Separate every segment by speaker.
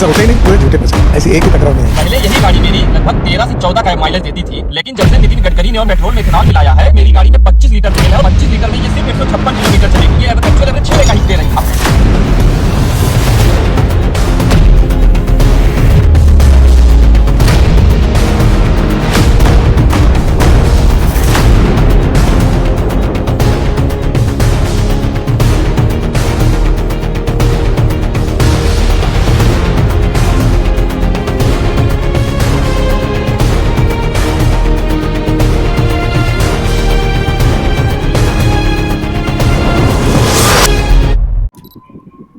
Speaker 1: ऐसा होता ही नहीं, पूरे झूठे पैसे, ऐसी एक ही टकराव नहीं है।
Speaker 2: पहले यही गाड़ी मेरी लगभग 13 से 14 का माइलेज देती थी, लेकिन जब से नितिन गडकरी ने और पेट्रोल में इथेनॉल मिलाया है, मेरी गाड़ी में 25 लीटर तेल है और 25 लीटर में ये सिर्फ 156 किलोमीटर चलेगी। ये एक्चुअल एवरेज 6 का ही दे रही है।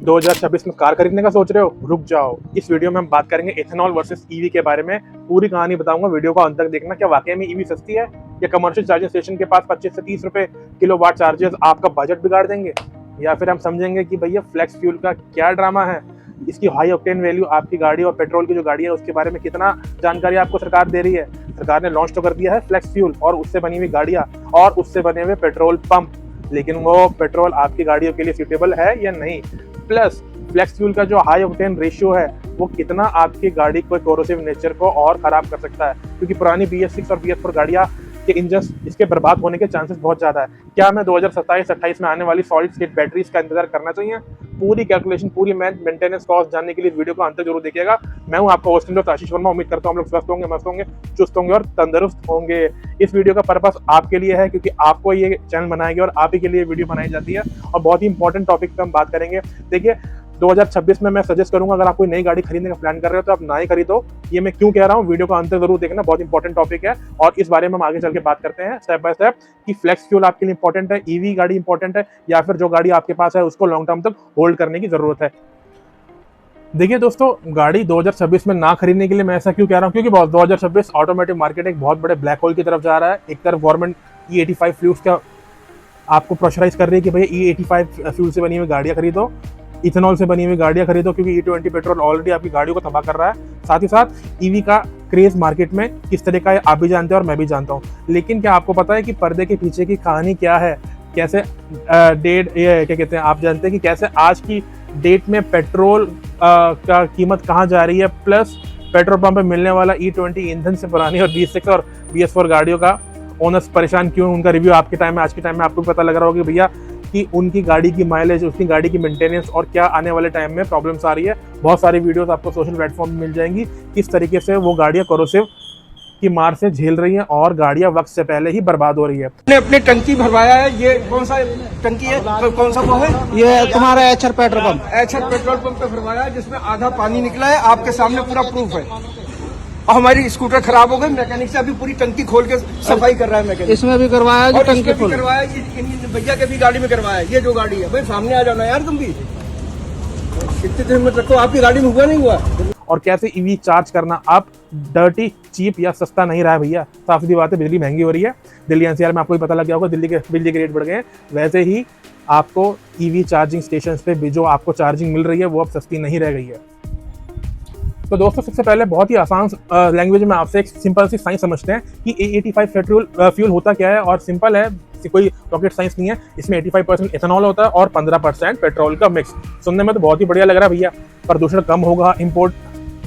Speaker 3: दो 2026 में कार खरीदने का सोच रहे हो? रुक जाओ, इस वीडियो में हम बात करेंगे इथेनॉल वर्सेस ईवी के बारे में। पूरी कहानी बताऊंगा, वीडियो को अंत तक देखना। क्या वाकई में ईवी सस्ती है या कमर्शियल चार्जिंग स्टेशन के पास 25 से 30 रुपए किलोवाट चार्जेस आपका बजट बिगाड़ देंगे, या फिर हम समझेंगे कि भैया फ्लेक्स फ्यूल का क्या ड्रामा है, इसकी हाई ऑक्टेन वैल्यू आपकी गाड़ी और पेट्रोल की जो गाड़ी है उसके बारे में कितना जानकारी आपको सरकार दे रही है। सरकार ने लॉन्च तो कर दिया है फ्लेक्स फ्यूल और उससे बनी हुई गाड़ियां और उससे बने हुए पेट्रोल पंप, लेकिन वो पेट्रोल आपकी गाड़ियों के लिए सूटेबल है या नहीं। प्लस फ्लेक्स फ्यूल का जो हाई ऑक्टेन रेशियो है वो कितना आपकी गाड़ी को कोरोसिव नेचर को और खराब कर सकता है, क्योंकि पुरानी BS6 और BS4 गाड़ियां के इंजन इसके बर्बाद होने के चांसेस बहुत ज्यादा है। क्या हमें 2027-28 में आने वाली सॉलिड स्टेट बैटरीज का इंतजार करना चाहिए? पूरी कैलकुलेशन, पूरी मेंटेनेंस कॉस्ट जानने के लिए वीडियो को अंत तक जरूर देखिएगा। मैं हूं आपका होस्ट आशीष वर्मा। उम्मीद करता हूं हम लोग स्वस्थ होंगे, मस्त होंगे, चुस्त होंगे और तंदुरुस्त होंगे। इस वीडियो का पर्पस आपके लिए है, क्योंकि आपको ये चैनल बनाएंगे और आप ही के लिए वीडियो बनाई जाती है और बहुत ही इंपॉर्टेंट टॉपिक पे हम बात करेंगे। देखिए 2026 में मैं सजेस्ट करूंगा, अगर आप कोई नई गाड़ी खरीदने का प्लान कर रहे हो तो आप ना ही खरीदो। ये मैं क्यों कह रहा हूँ, वीडियो को अंत तक जरूर देखना, बहुत इंपॉर्टेंट टॉपिक है और इस बारे में हम आगे चल के बात करते हैं स्टेप बाय स्टेप कि फ्लेक्स फ्यूल आपके लिए इंपॉर्टेंट है, ईवी गाड़ी इंपॉर्टेंट है, या फिर जो गाड़ी आपके पास है उसको लॉन्ग टर्म तक होल्ड करने की जरूरत है। देखिए दोस्तों, गाड़ी 2026 में ना खरीदने के लिए मैं ऐसा क्यों कह रहा हूँ, क्योंकि 2026 ऑटोमेटिव मार्केट एक बहुत बड़े ब्लैक होल की तरफ जा रहा है। एक तरफ गवर्नमेंट E85 फ्यूल्स का आपको प्रेशराइज कर रही है कि भैया E85 फ्यूल से बनी हुई गाड़ियां खरीदो, इथेनॉल से बनी हुई गाड़ियां खरीदो, क्योंकि E20 पेट्रोल ऑलरेडी आपकी गाड़ियों को तबाह कर रहा है। साथ ही साथ ईवी का क्रेज मार्केट में किस तरह का है आप भी जानते हैं और मैं भी जानता हूं। लेकिन क्या आपको पता है कि पर्दे के पीछे की कहानी क्या है? कैसे क्या कहते हैं, आप जानते हैं कि कैसे आज की डेट में पेट्रोल का कीमत कहाँ जा रही है, प्लस पेट्रोल पंप पे मिलने वाला E20 ईंधन से पुरानी और BS6 और BS4 गाड़ियों का ओनर्स परेशान क्यों, उनका रिव्यू आपके टाइम में, आज के टाइम में आपको पता लग रहा होगा कि भैया कि उनकी गाड़ी की माइलेज, उसकी गाड़ी की मेंटेनेंस और क्या आने वाले टाइम में प्रॉब्लम्स आ रही है। बहुत सारी वीडियोस आपको सोशल प्लेटफॉर्म में मिल जाएंगी किस तरीके से वो गाड़ियां कोरोसिव की मार से झेल रही हैं और गाड़ियां वक्त से पहले ही बर्बाद हो रही है।
Speaker 4: अपने टंकी भरवाया है, ये कौन सा टंकी है, कौन सा वो है?
Speaker 5: ये तुम्हारा HR petrol pump,
Speaker 4: HR petrol pump पे भरवाया है, जिसमें आधा पानी निकला है, आपके सामने पूरा प्रूफ है। और हमारी स्कूटर खराब हो गई, मैकेनिक से अभी पूरी टंकी खोल के सफाई कर रहा है मैकेनिक।
Speaker 5: इसमें भी करवाया जो टंकी खोल
Speaker 4: करवाया, भैया के भी गाड़ी में करवाया। ये जो गाड़ी है भाई सामने आ जाना यार, तुम भी इतने दिन में रखो, आपकी गाड़ी में हुआ नहीं हुआ।
Speaker 3: और कैसे ईवी चार्ज करना अब डर्टी, चीप या सस्ता नहीं रहा है भैया। साफ सीधी बात है, बिजली महंगी हो रही है। दिल्ली NCR में आपको भी पता लग गया होगा, दिल्ली के बिजली के रेट बढ़ गए हैं। वैसे ही आपको ईवी चार्जिंग स्टेशन पे भी जो आपको चार्जिंग मिल रही है वो अब सस्ती नहीं रह गई है। तो दोस्तों, सबसे पहले बहुत ही आसान लैंग्वेज में आपसे एक सिंपल सी साइंस समझते हैं कि E85 फ्यूल होता क्या है। और सिंपल है, कोई रॉकेट साइंस नहीं है। इसमें 85% इथेनॉल होता है और 15% पेट्रोल का मिक्स। सुनने में तो बहुत ही बढ़िया लग रहा है भैया, प्रदूषण कम होगा, इंपोर्ट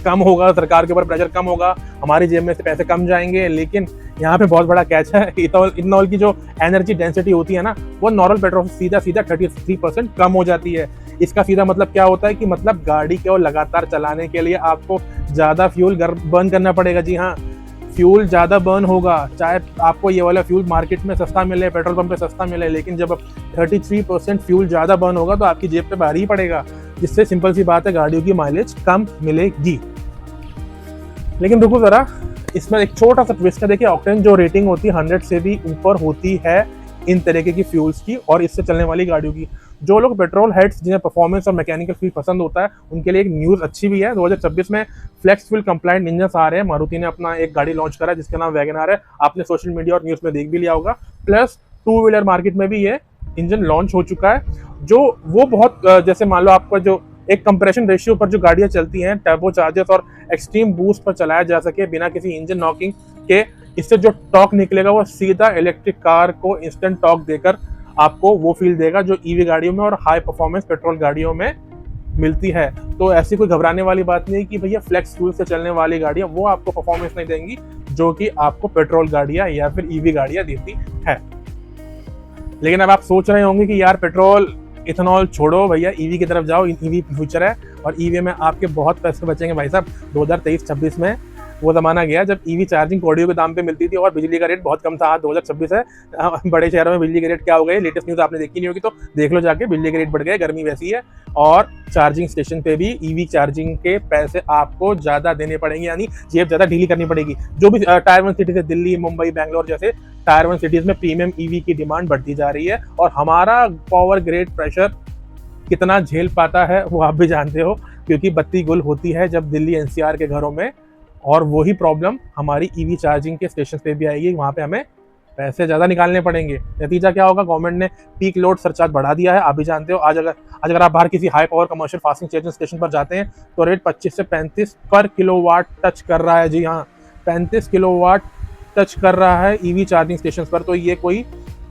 Speaker 3: कम होगा, सरकार के ऊपर प्रेशर कम होगा, हमारी जेब में से पैसे कम जाएंगे। लेकिन यहाँ पे बहुत बड़ा कैच है, इथेनॉल की जो एनर्जी डेंसिटी होती है ना, वो नॉर्मल पेट्रोल से सीधा 33% कम हो जाती है। इसका सीधा मतलब क्या होता है कि मतलब गाड़ी को लगातार चलाने के लिए आपको ज़्यादा फ्यूल बर्न करना पड़ेगा। जी हाँ, फ्यूल ज़्यादा बर्न होगा, चाहे आपको ये वाला फ्यूल मार्केट में सस्ता मिले, पेट्रोल पंप पे सस्ता मिले, लेकिन जब 33% फ्यूल ज़्यादा बर्न होगा तो आपकी जेब पे भारी ही पड़ेगा, जिससे सिंपल सी बात है गाड़ियों की माइलेज कम मिलेगी। लेकिन रुको ज़रा, इसमें एक छोटा सा ट्विस्ट है। देखिए, ऑक्टेन जो रेटिंग होती है 100 से भी ऊपर होती है इन तरीके की फ्यूल्स की और इससे चलने वाली गाड़ियों की। जो लोग पेट्रोल हेड्स जिन्हें परफॉर्मेंस और मैकेनिकल फील पसंद होता है, उनके लिए एक न्यूज़ अच्छी भी है। 2026 में फ्लेक्स फ्यूल कंप्लायंट इंजन आ रहे हैं। मारुति ने अपना एक गाड़ी लॉन्च करा है जिसका नाम वैगनआर है। आपने सोशल मीडिया और न्यूज़ में देख भी लिया होगा। प्लस 2 व्हीलर मार्केट में भी ये इंजन लॉन्च हो चुका है, जो वो बहुत जैसे मान लो आपका जो एक कंप्रेशन रेशियो पर जो गाड़ियां चलती हैं, टर्बो चार्जर्स और एक्सट्रीम बूस्ट पर चलाया जा सके बिना किसी इंजन नॉकिंग के, इससे जो टॉर्क निकलेगा वो सीधा इलेक्ट्रिक कार को इंस्टेंट टॉर्क देकर आपको वो फील देगा जो ईवी गाड़ियों में और हाई परफॉर्मेंस पेट्रोल गाड़ियों में मिलती है। तो ऐसी कोई घबराने वाली बात नहीं है कि भैया फ्लेक्स फ्यूल से चलने वाली गाड़ियाँ वो आपको परफॉर्मेंस नहीं देंगी जो कि आपको पेट्रोल गाड़ियाँ या फिर ईवी गाड़ियाँ देती है। लेकिन अब आप सोच रहे होंगे कि यार पेट्रोल इथेनॉल छोड़ो भैया, ईवी की तरफ जाओ, ईवी फ्यूचर है और ईवी में आपके बहुत पैसे बचेंगे भाई साहब। 2023-26 में वो ज़माना गया जब ईवी चार्जिंग कौड़ियों के दाम पे मिलती थी और बिजली का रेट बहुत कम था। 2026 है, बड़े शहरों में बिजली के रेट क्या हो गए, लेटेस्ट न्यूज़ आपने देखी नहीं होगी तो देख लो जाके, बिजली के रेट बढ़ गए, गर्मी वैसी है और चार्जिंग स्टेशन पे भी ईवी चार्जिंग के पैसे आपको ज़्यादा देने पड़ेंगे, यानी जेब ज़्यादा ढीली करनी पड़ेगी। जो भी टायर 1 सिटीज़ है, दिल्ली, मुंबई, बैंगलोर जैसे टायर 1 सिटीज़ में प्रीमियम ईवी की डिमांड बढ़ती जा रही है और हमारा पावर ग्रेड प्रेशर कितना झेल पाता है वो आप भी जानते हो, क्योंकि बत्ती गुल होती है जब दिल्ली एनसीआर के घरों में, और वही प्रॉब्लम हमारी ईवी चार्जिंग के स्टेशन पे भी आएगी। वहाँ पे हमें पैसे ज़्यादा निकालने पड़ेंगे। नतीजा क्या होगा, गवर्नमेंट ने पीक लोड सरचार्ज बढ़ा दिया है, आप भी जानते हो। आज अगर आप बाहर किसी high power commercial fasting charging station पर जाते हैं तो रेट 25 से 35 पर किलोवाट टच कर रहा है। जी हाँ, 35 किलोवाट टच कर रहा है ईवी चार्जिंग स्टेशन पर। तो ये कोई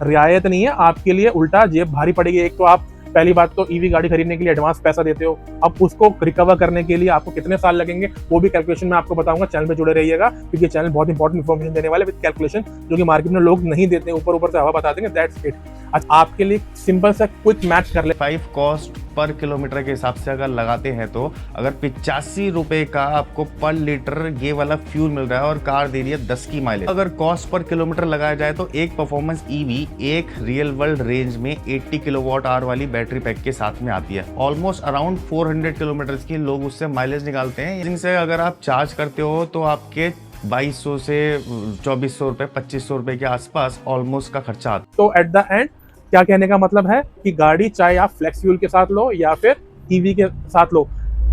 Speaker 3: रियायत नहीं है, आपके लिए उल्टा जेब भारी पड़ेगी। एक तो आप पहली बात तो ईवी गाड़ी खरीदने के लिए एडवांस पैसा देते हो, अब उसको रिकवर करने के लिए आपको कितने साल लगेंगे वो भी कैलकुलेशन में आपको बताऊंगा। चैनल पे जुड़े रहिएगा क्योंकि चैनल बहुत इंपॉर्टेंट इन्फॉर्मेशन देने वाले विद कैलकुलेशन, जो कि मार्केट में लोग नहीं देते, ऊपर से हवा बता देंगे। That's it. आज आपके लिए सिंपल सा क्विक मैच कर ले।
Speaker 6: 5 कॉस्ट पर किलोमीटर के हिसाब से अगर लगाते हैं तो अगर 85 रुपए का आपको पर लीटर ये वाला फ्यूल मिल रहा है और कार दे रही है 10 की माइलेज। अगर कॉस्ट पर किलोमीटर लगाया जाए तो एक परफॉर्मेंस ईवी एक रियल वर्ल्ड रेंज में 80 किलोवाट आवर वाली बैटरी पैक के साथ में आती है। ऑलमोस्ट अराउंड 400 किलोमीटर की लोग उससे माइलेज निकालते हैं। जिनसे अगर आप चार्ज करते हो तो आपके 2200 से 2400 रुपए 2500 रुपए के आसपास ऑलमोस्ट का खर्चा आता है।
Speaker 3: तो एट द एंड क्या कहने का मतलब है कि गाड़ी चाहे आप फ्लेक्स फ्यूल के साथ लो या फिर ईवी के साथ लो,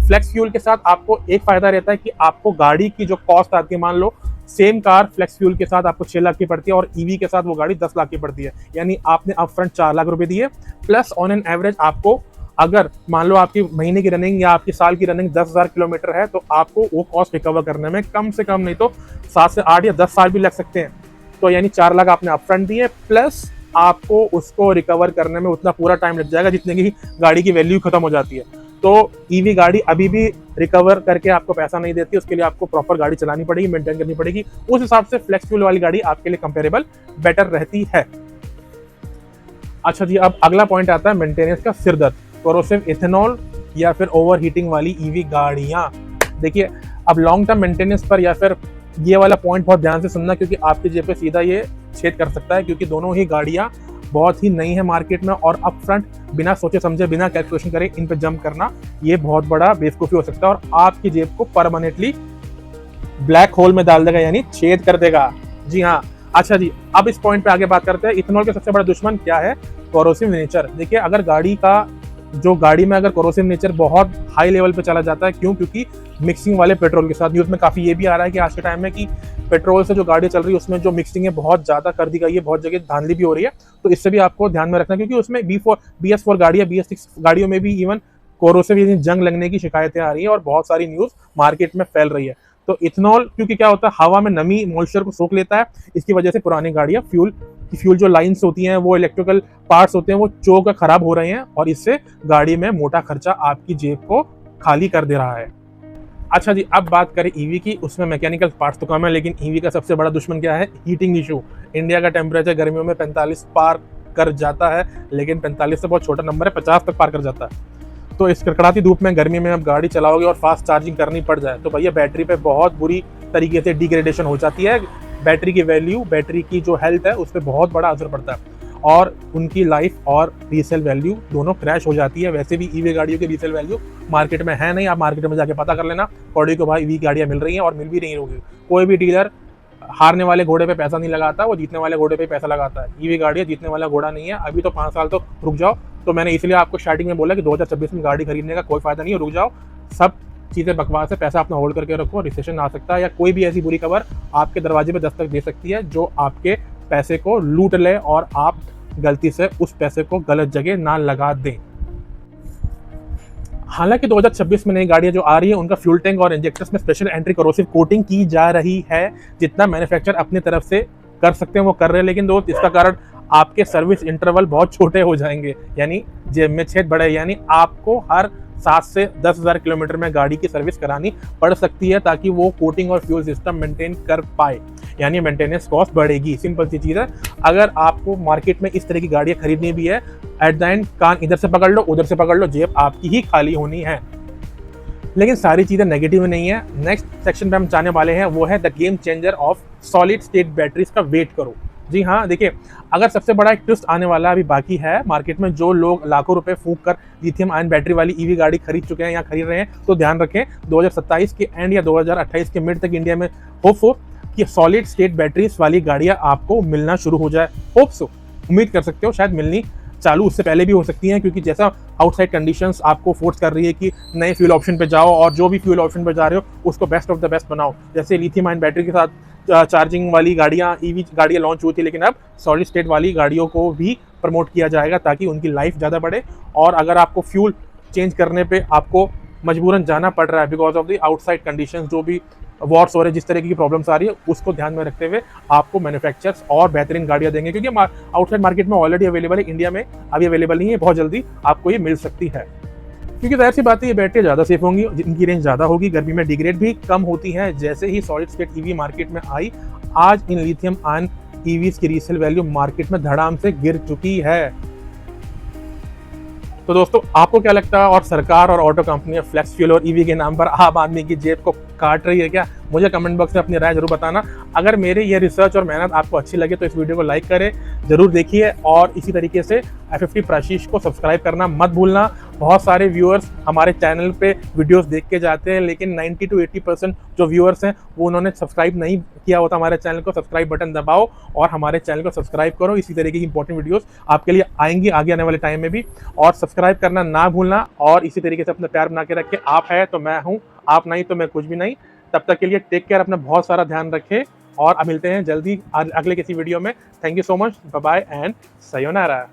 Speaker 3: फ्लेक्स फ्यूल के साथ आपको एक फायदा रहता है कि आपको गाड़ी की जो कॉस्ट आती है, मान लो सेम कार फ्लेक्स फ्यूल के साथ आपको 6 लाख की पड़ती है और ईवी के साथ वो गाड़ी 10 लाख की पड़ती है, यानी आपने अपफ्रंट 4 लाख रुपए दिए प्लस ऑन एन एवरेज आपको, अगर मान लो आपकी महीने की रनिंग या आपकी साल की रनिंग 10,000 किलोमीटर है तो आपको वो कॉस्ट रिकवर करने में कम से कम नहीं तो 7 से 8 या 10 साल भी लग सकते हैं। तो यानी 4 लाख आपने अपफ्रंट दिए प्लस आपको उसको रिकवर करने में उतना पूरा टाइम लग जाएगा जितने की गाड़ी की वैल्यू खत्म हो जाती है। तो ईवी गाड़ी अभी भी रिकवर करके आपको पैसा नहीं देती, उसके लिए आपको प्रॉपर गाड़ी चलानी पड़ेगी, मेंटेन करनी पड़ेगी। उस हिसाब से फ्लेक्स फ्यूल वाली गाड़ी आपके लिए कंपेरेबल बेटर रहती है। अच्छा जी, अब अगला पॉइंट आता है मेंटेनेंस का सिरदर्द, कोरोसिव इथेनॉल या फिर ओवर हीटिंग वाली ईवी गाड़ियां। देखिए, अब लॉन्ग टर्म मेंटेनेंस पर या फिर ये वाला पॉइंट बहुत ध्यान से सुनना क्योंकि आपके जेब पे सीधा ये छेद कर सकता है, क्योंकि दोनों ही गाड़ियां बहुत ही नई है मार्केट में और अप फ्रंट बिना सोचे समझे बिना कैलकुलेशन करे इन पे जंप करना ये बहुत बड़ा बेवकूफ़ी हो सकता है और आपकी जेब को परमानेंटली ब्लैक होल में डाल देगा, यानी छेद कर देगा। जी हाँ। अच्छा जी, अब इस पॉइंट पे आगे बात करते हैं। इथेनॉल का सबसे बड़ा दुश्मन क्या है? Corrosive nature. देखिए, अगर गाड़ी में अगर कोरोसिव नेचर बहुत हाई लेवल पे चला जाता है, क्यों? क्योंकि मिक्सिंग वाले पेट्रोल के साथ न्यूज़ में काफ़ी ये भी आ रहा है कि आज के टाइम में कि पेट्रोल से जो गाड़ी चल रही है उसमें जो मिक्सिंग है बहुत ज़्यादा कर दी गई है, बहुत जगह धांधली भी हो रही है। तो इससे भी आपको ध्यान में रखना, क्योंकि उसमें BS4 गाड़ियाँ, BS6 गाड़ियों में भी इवन कोरोसिव यानी जंग लगने की शिकायतें आ रही हैं और बहुत सारी न्यूज़ मार्केट में फैल रही है। तो इथेनॉल, क्योंकि क्या होता है, हवा में नमी मॉइस्चर को सोख लेता है, इसकी वजह से पुरानी गाड़ियाँ फ्यूल जो लाइन्स होती हैं, वो इलेक्ट्रिकल पार्ट्स होते हैं, वो चोक खराब हो रहे हैं और इससे गाड़ी में मोटा खर्चा आपकी जेब को खाली कर दे रहा है। अच्छा जी, अब बात करें ईवी की, उसमें मैकेनिकल पार्ट्स तो कम है, लेकिन ईवी का सबसे बड़ा दुश्मन क्या है? Heating issue. इंडिया का टेम्परेचर गर्मियों में 45 पार कर जाता है, लेकिन 45 से बहुत छोटा नंबर है, 50 तक पार कर जाता है। तो इस कड़कड़ाती धूप में गर्मी में आप गाड़ी चलाओगे और फास्ट चार्जिंग करनी पड़ जाए तो भैया बैटरी पे बहुत बुरी तरीके से डिग्रेडेशन हो जाती है। बैटरी की वैल्यू, बैटरी की जो हेल्थ है उस पर बहुत बड़ा असर पड़ता है और उनकी लाइफ और रीसेल वैल्यू दोनों क्रैश हो जाती है। वैसे भी ईवी गाड़ियों की रीसेल वैल्यू मार्केट में है नहीं, आप मार्केट में जाके पता कर लेना, कौड़ी को भाई ईवी गाड़ियाँ मिल रही हैं और मिल भी नहीं होगी। कोई भी डीलर हारने वाले घोड़े पे पैसा नहीं लगाता, वो जीतने वाले घोड़े पे पैसा लगाता है। ईवी गाड़ियाँ जीतने वाला घोड़ा नहीं है। अभी तो 5 साल तो रुक जाओ। तो मैंने इसलिए आपको स्टार्टिंग में बोला कि 2026 में गाड़ी खरीदने का कोई फायदा नहीं है, रुक जाओ, सब चीज़ें बकवास है, पैसा अपना होल्ड करके रखो, रिसेशन आ सकता है या कोई भी ऐसी बुरी खबर आपके दरवाजे पे दस्तक दे सकती है जो आपके पैसे को लूट ले और आप गलती से उस पैसे को गलत जगह ना लगा दें। हालांकि 2026 में नई गाड़ियां जो आ रही है उनका फ्यूल टैंक और इंजेक्टर्स में स्पेशल एंटी कोरोसिव कोटिंग की जा रही है। जितना मैन्युफैक्चरर अपनी तरफ से कर सकते हैं वो कर रहे हैं, लेकिन दोस्त इसका कारण आपके सर्विस इंटरवल बहुत छोटे हो जाएंगे, यानी जेब में छेद बढ़े, यानी आपको हर 7 से 10,000 किलोमीटर में गाड़ी की सर्विस करानी पड़ सकती है, ताकि वो कोटिंग और फ्यूल सिस्टम मेंटेन कर पाए, यानी मेंटेनेंस कॉस्ट बढ़ेगी। सिंपल सी चीज़ है। अगर आपको मार्केट में इस तरह की गाड़ियाँ खरीदनी भी है, एट द एंड कान इधर से पकड़ लो, उधर से पकड़ लो, जेब आपकी ही खाली होनी है। लेकिन सारी चीज़ें नेगेटिव नहीं है। नेक्स्ट सेक्शन पे हम जाने वाले हैं, वो है the game changer of solid state batteries का वेट करो। जी हाँ, देखिए, अगर सबसे बड़ा एक ट्विस्ट आने वाला अभी बाकी है मार्केट में, जो लोग लाखों रुपए फूंक कर लिथियम आयन बैटरी वाली ईवी गाड़ी खरीद चुके हैं या खरीद रहे हैं, तो ध्यान रखें 2027 के एंड या 2028 के मिड तक इंडिया में होप हो कि सॉलिड स्टेट बैटरीज वाली गाड़ियाँ आपको मिलना शुरू हो जाए। होप सो, उम्मीद कर सकते हो, शायद मिलनी चालू उससे पहले भी हो सकती हैं, क्योंकि जैसा आउटसाइड कंडीशंस आपको फोर्स कर रही है कि नए फ्यूल ऑप्शन पे जाओ और जो भी फ्यूल ऑप्शन पे जा रहे हो उसको बेस्ट ऑफ द बेस्ट बनाओ। जैसे लिथियम आयन बैटरी के साथ चार्जिंग वाली गाड़ियाँ, ईवी गाड़ियाँ लॉन्च हुई थी, लेकिन अब सॉलिड स्टेट वाली गाड़ियों को भी प्रमोट किया जाएगा ताकि उनकी लाइफ ज़्यादा बढ़े। और अगर आपको फ्यूल चेंज करने पे आपको मजबूरन जाना पड़ रहा है because of the outside conditions, जो भी वॉर्स हो रहे, जिस तरह की प्रॉब्लम्स आ रही है, उसको ध्यान में रखते हुए आपको मैन्युफैक्चरर्स और बेहतरीन गाड़ियाँ देंगे, क्योंकि आउटसाइड मार्केट में ऑलरेडी अवेलेबल है, इंडिया में अभी अवेलेबल नहीं है, बहुत जल्दी आपको ये मिल सकती है। क्योंकि जाहिर सी बात है, ये बैटरी ज़्यादा सेफ होंगी, इनकी रेंज ज़्यादा होगी, गर्मी में डिग्रेड भी कम होती है। जैसे ही सॉलिड स्टेट ईवी मार्केट में आई, आज इन लिथियम आयन ईवीज की रीसेल वैल्यू मार्केट में धड़ाम से गिर चुकी है। तो दोस्तों, आपको क्या लगता है, और सरकार और ऑटो कंपनियां फ्लेक्स फ्यूल और ईवी के नाम पर आम आदमी की जेब को काट रही है क्या? मुझे कमेंट बॉक्स में अपनी राय जरूर बताना। अगर मेरी ये रिसर्च और मेहनत आपको अच्छी लगे तो इस वीडियो को लाइक करें, जरूर देखिए, और इसी तरीके से F50 प्राशीष को सब्सक्राइब करना मत भूलना। बहुत सारे व्यूअर्स हमारे चैनल पे वीडियोस देख के जाते हैं, लेकिन 90 to 80% जो व्यूअर्स हैं वो उन्होंने सब्सक्राइब नहीं किया होता हमारे चैनल को। सब्सक्राइब बटन दबाओ और हमारे चैनल को सब्सक्राइब करो। इसी तरीके की इंपॉर्टेंट वीडियोस आपके लिए आएंगी आगे आने वाले टाइम में भी, और सब्सक्राइब करना ना भूलना। और इसी तरीके से अपना प्यार बना के रखें। आप है तो मैं हूँ, आप नहीं तो मैं कुछ भी नहीं। तब तक के लिए टेक केयर, अपना बहुत सारा ध्यान रखें, और अब मिलते हैं जल्दी अगले किसी वीडियो में। Thank you so much, bye bye and sayonara.